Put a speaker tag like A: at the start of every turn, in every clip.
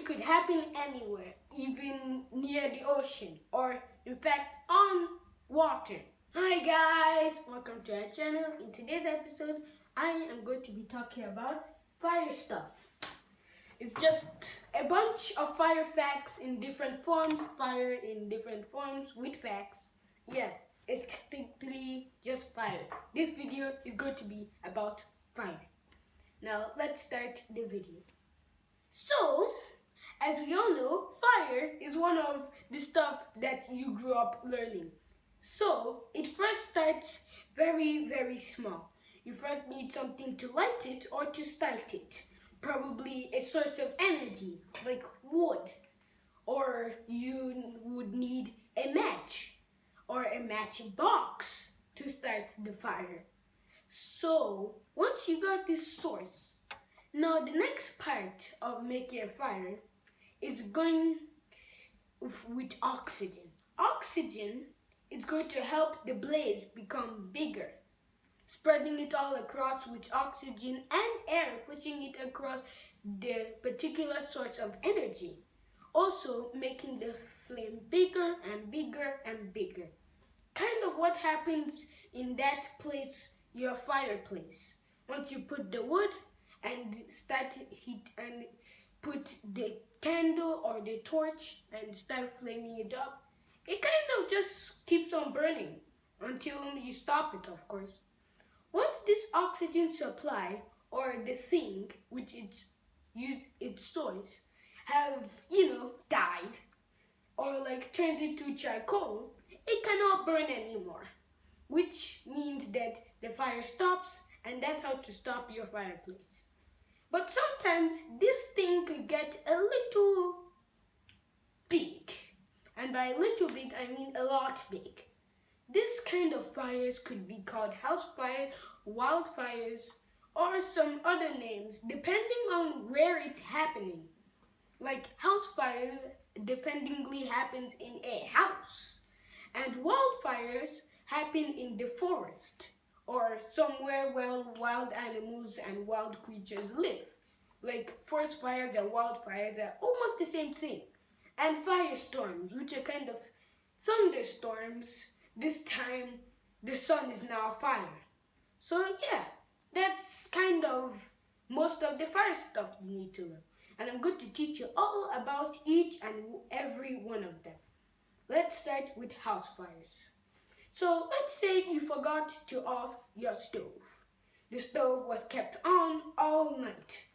A: could happen anywhere, even near the ocean, or in fact on water. Hi guys, welcome to our channel. In today's episode, I am going to be talking about fire stuff. It's just a bunch of fire facts in different forms, fire in different forms with facts. Yeah, it's technically just fire. This video is going to be about fire. Now, let's start the video. So, as we all know, fire is one of the stuff that you grew up learning. So, it first starts very, very small. You first need something to light it or to start it. Probably a source of energy, like wood. Or you would need a match or a matchbox to start the fire. So, once you got this source, now the next part of making a fire is going with oxygen. Oxygen is going to help the blaze become bigger, spreading it all across with oxygen and air, pushing it across the particular source of energy, also making the flame bigger and bigger and bigger. Kind of what happens in that place, your fireplace. Once you put the wood and start heat and put the candle or the torch and start flaming it up, it kind of just keeps on burning until you stop it, of course. Once this oxygen supply or the thing which its source have, died or like turned into charcoal, it cannot burn anymore, which means that the fire stops, and that's how to stop your fireplace. But sometimes this thing could get a little big, and by little big I mean a lot big. This kind of fires could be called house fires, wildfires, or some other names depending on where it's happening. Like house fires dependingly happens in a house, and wildfires happen in the forest or somewhere where wild animals and wild creatures live. Like forest fires and wildfires are almost the same thing. And firestorms, which are kind of thunderstorms. This time the sun is now fire. So yeah, that's kind of most of the fire stuff you need to learn. And I'm going to teach you all about each and every one of them. Let's start with house fires. So let's say you forgot to off your stove. The stove was kept on all night.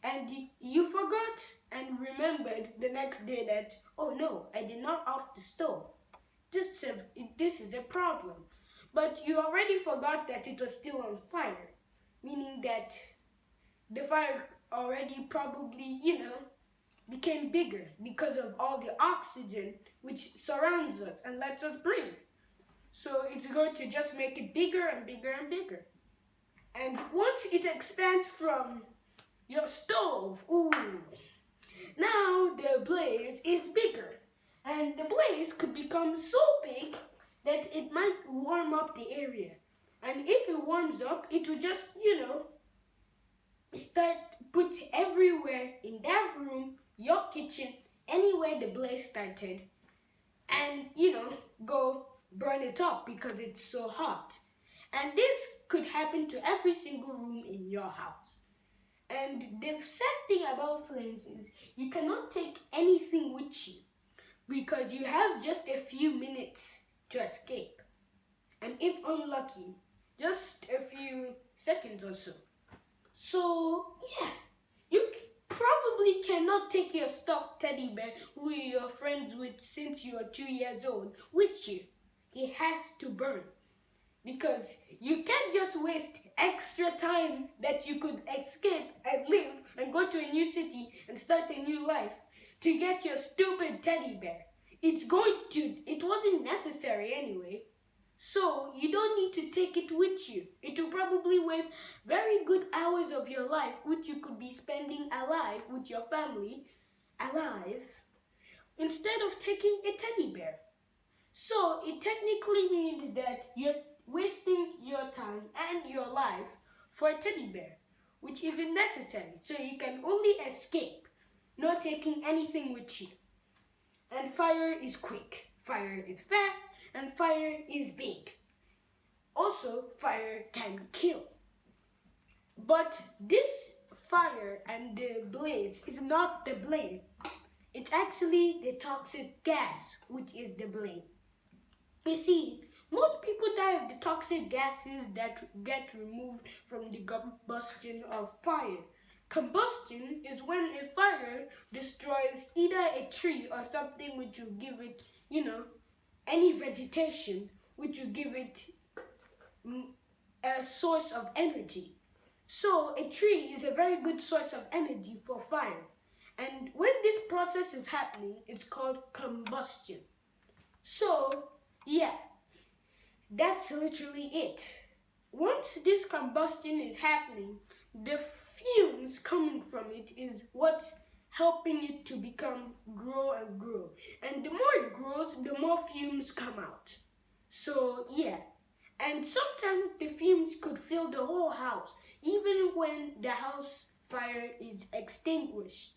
A: And you forgot and remembered the next day that, oh no, I did not off the stove. This is a problem. But you already forgot that it was still on fire. Meaning that the fire already probably, became bigger because of all the oxygen which surrounds us and lets us breathe. So it's going to just make it bigger and bigger and bigger. And once it expands from your stove, now the blaze is bigger. And the blaze could become so big that it might warm up the area. And if it warms up, it will just, start put everywhere in that room, your kitchen, anywhere the blaze started, and, go burn it up because it's so hot. And this could happen to every single room in your house. And the sad thing about flames is you cannot take anything with you because you have just a few minutes to escape. And if unlucky, just a few seconds or so. So, yeah, you probably cannot take your stuffed teddy bear who you're friends with since you are 2 years old with you. He has to burn. Because you can't just waste extra time that you could escape and live and go to a new city and start a new life to get your stupid teddy bear. It wasn't necessary anyway. So you don't need to take it with you. It will probably waste very good hours of your life which you could be spending alive with your family, alive, instead of taking a teddy bear. So it technically means that you're wasting your time and your life for a teddy bear, which isn't necessary. So you can only escape not taking anything with you. And fire is quick, fire is fast, and fire is big. Also, fire can kill. But this fire and the blaze is not the blame. It's actually the toxic gas which is the blame. You see, most people die of the toxic gases that get removed from the combustion of fire. Combustion is when a fire destroys either a tree or something which will give it, any vegetation which will give it a source of energy. So a tree is a very good source of energy for fire. And when this process is happening, it's called combustion. So, yeah, that's literally it. Once this combustion is happening, the fumes coming from it is what's helping it to grow and grow. And the more it grows, the more fumes come out. So, yeah. And sometimes the fumes could fill the whole house, even when the house fire is extinguished.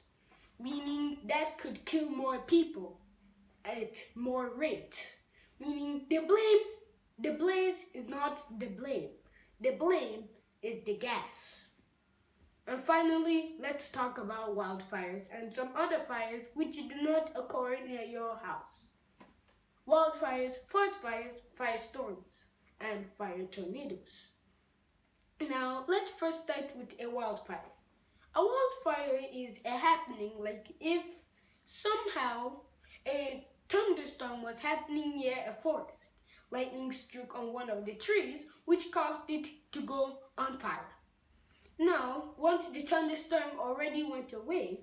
A: Meaning that could kill more people at more rate. Meaning the blaze is not the blame. The blame is the gas. And finally, let's talk about wildfires and some other fires which do not occur near your house. Wildfires, forest fires, firestorms, and fire tornadoes. Now, let's first start with a wildfire. A wildfire is a happening like if somehow a thunderstorm was happening near a forest. Lightning struck on one of the trees, which caused it to go on fire. Now, once the thunderstorm already went away,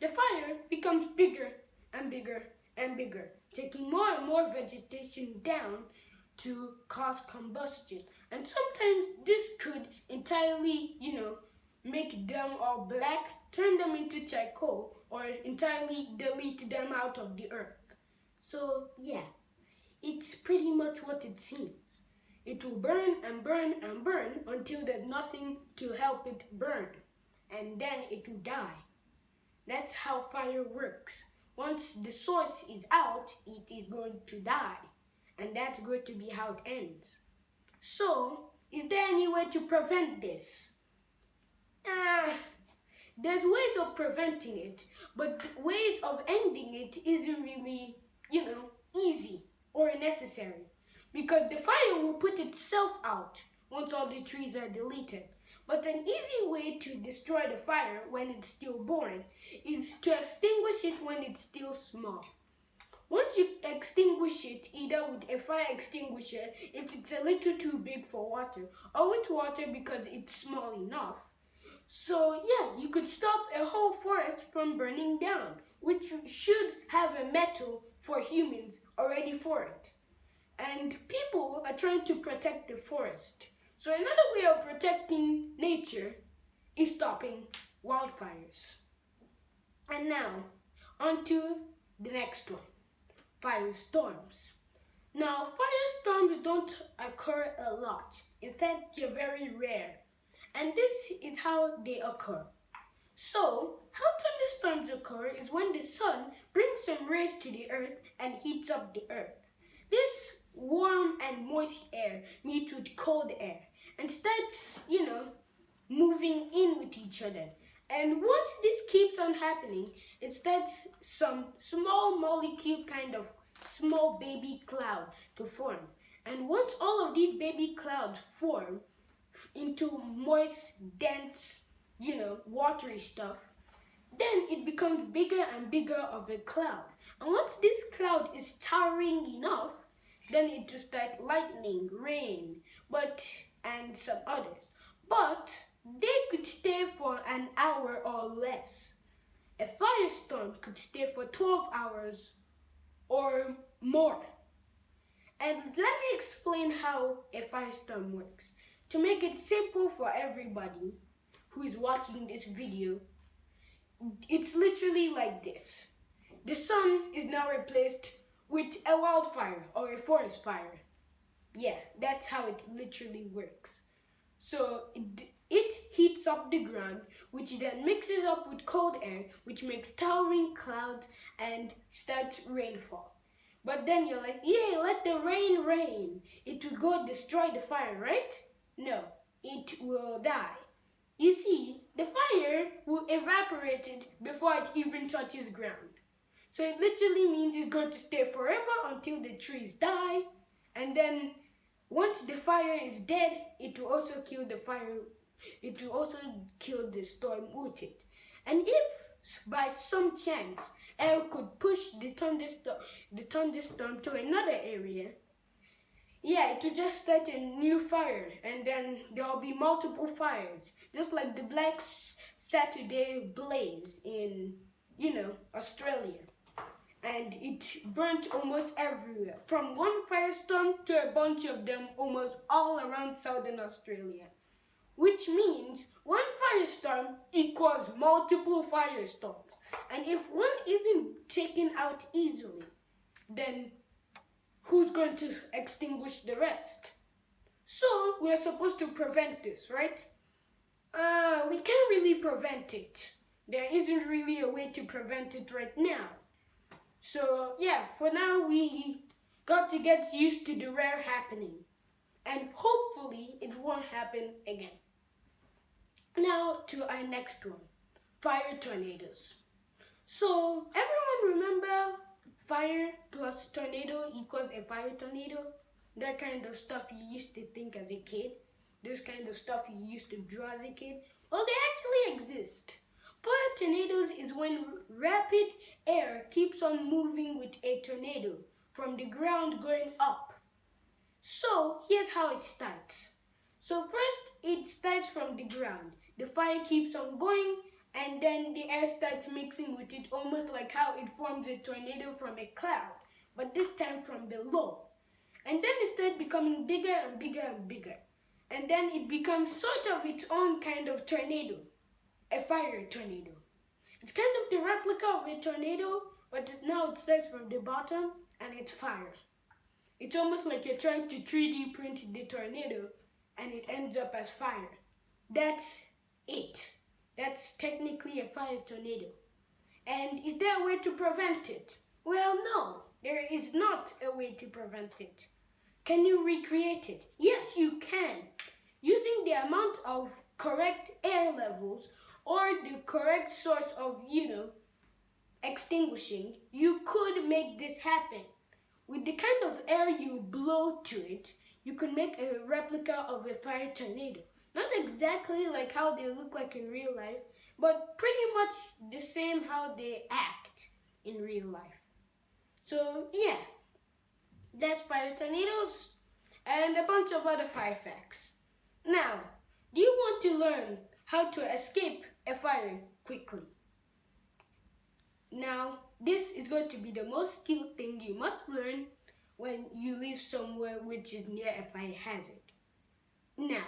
A: the fire becomes bigger and bigger and bigger, taking more and more vegetation down to cause combustion. And sometimes this could entirely, make them all black, turn them into charcoal, or entirely delete them out of the earth. So, yeah, it's pretty much what it seems. It will burn and burn and burn until there's nothing to help it burn, and then it will die. That's how fire works. Once the source is out, it is going to die, and that's going to be how it ends. So, is there any way to prevent this? There's ways of preventing it, but ways of ending it isn't really, easy or necessary. Because the fire will put itself out once all the trees are deleted. But an easy way to destroy the fire when it's still born is to extinguish it when it's still small. Once you extinguish it, either with a fire extinguisher if it's a little too big for water, or with water because it's small enough. So yeah, you could stop a whole forest from burning down, which should have a metal for humans already for it. And people are trying to protect the forest. So another way of protecting nature is stopping wildfires. And now, on to the next one, firestorms. Now, firestorms don't occur a lot. In fact, they're very rare. And this is how they occur. So, how thunderstorms occur is when the sun brings some rays to the earth and heats up the earth. This warm and moist air meets with cold air and starts, moving in with each other. And once this keeps on happening, it starts some small molecule kind of small baby cloud to form. And once all of these baby clouds form into moist, dense, watery stuff, then it becomes bigger and bigger of a cloud. And once this cloud is towering enough, then it will start lightning, rain, and some others. But they could stay for an hour or less. A firestorm could stay for 12 hours or more. And let me explain how a firestorm works. To make it simple for everybody who is watching this video, it's literally like this. The sun is now replaced with a wildfire or a forest fire. Yeah, that's how it literally works. So It heats up the ground, which then mixes up with cold air, which makes towering clouds and starts rainfall. But then you're like, yay, let the rain rain. It will go destroy the fire, right? No, it will die. You see, the fire will evaporate it before it even touches ground. So it literally means it's going to stay forever until the trees die. And then once the fire is dead, it will also kill the fire. It will also kill the storm with it. And if by some chance air could push the thunderstorm to another area, yeah, it will just start a new fire, and then there will be multiple fires, just like the Black Saturday blaze in, Australia. And it burnt almost everywhere, from one firestorm to a bunch of them almost all around southern Australia. Which means one firestorm equals multiple firestorms. And if one isn't taken out easily, then who's going to extinguish the rest? So we're supposed to prevent this, right? We can't really prevent it. There isn't really a way to prevent it right now. So yeah, for now we got to get used to the rare happening. And hopefully it won't happen again. Now to our next one, fire tornadoes. So everyone remember fire plus tornado equals a fire tornado? That kind of stuff you used to think as a kid. This kind of stuff you used to draw as a kid. Well, they actually exist. Fire tornadoes is when rapid air keeps on moving with a tornado from the ground going up. So here's how it starts. So first it starts from the ground. The fire keeps on going, and then the air starts mixing with it, almost like how it forms a tornado from a cloud, but this time from below. And then it starts becoming bigger and bigger and bigger. And then it becomes sort of its own kind of tornado, a fire tornado. It's kind of the replica of a tornado, but now it starts from the bottom and it's fire. It's almost like you're trying to 3D print the tornado and it ends up as fire. That's it. That's technically a fire tornado. And is there a way to prevent it? Well, no, there is not a way to prevent it. Can you recreate it? Yes, you can. Using the amount of correct air levels or the correct source of, extinguishing, you could make this happen. With the kind of air you blow to it, you could make a replica of a fire tornado. Not exactly like how they look like in real life, but pretty much the same how they act in real life. So yeah, that's fire tornadoes and a bunch of other fire facts. Now, do you want to learn how to escape a fire quickly? Now, this is going to be the most skilled thing you must learn when you live somewhere which is near a fire hazard. Now,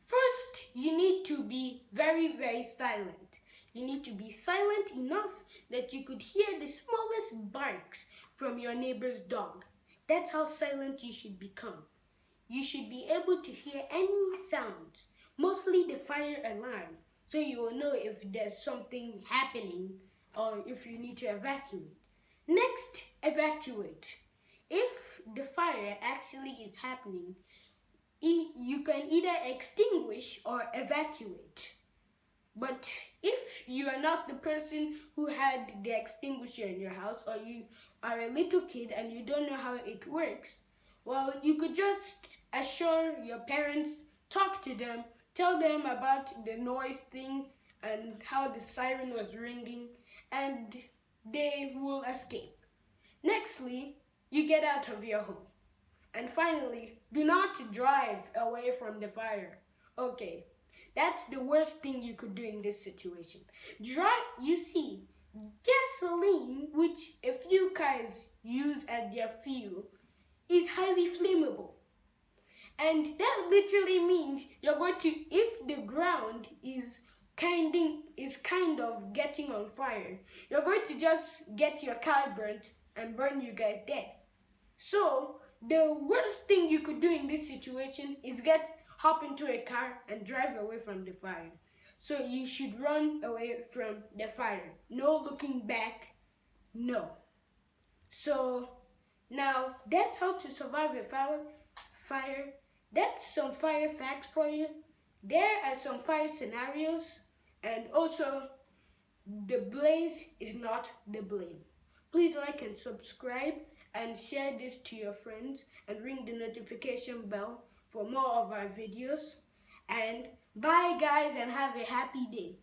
A: first, you need to be very, very silent. You need to be silent enough that you could hear the smallest barks from your neighbor's dog. That's how silent you should become. You should be able to hear any sounds, mostly the fire alarm, so you will know if there's something happening or if you need to evacuate. Next, evacuate. If the fire actually is happening, you can either extinguish or evacuate. But if you are not the person who had the extinguisher in your house, or you are a little kid and you don't know how it works, well, you could just assure your parents, talk to them, tell them about the noise thing and how the siren was ringing, and they will escape. Nextly, you get out of your home. And finally, do not drive away from the fire. Okay, that's the worst thing you could do in this situation. You see, gasoline, which a few cars use as their fuel, is highly flammable. And that literally means you're going to, if the ground is kind of getting on fire, you're going to just get your car burnt and burn you guys dead. So, the worst thing you could do in this situation is get hop into a car and drive away from the fire. So you should run away from the fire. No looking back, no. So now that's how to survive a fire. That's some fire facts for you. There are some fire scenarios, and also the blaze is not the blame. Please like and subscribe and share this to your friends and ring the notification bell for more of our videos. And bye guys, and have a happy day.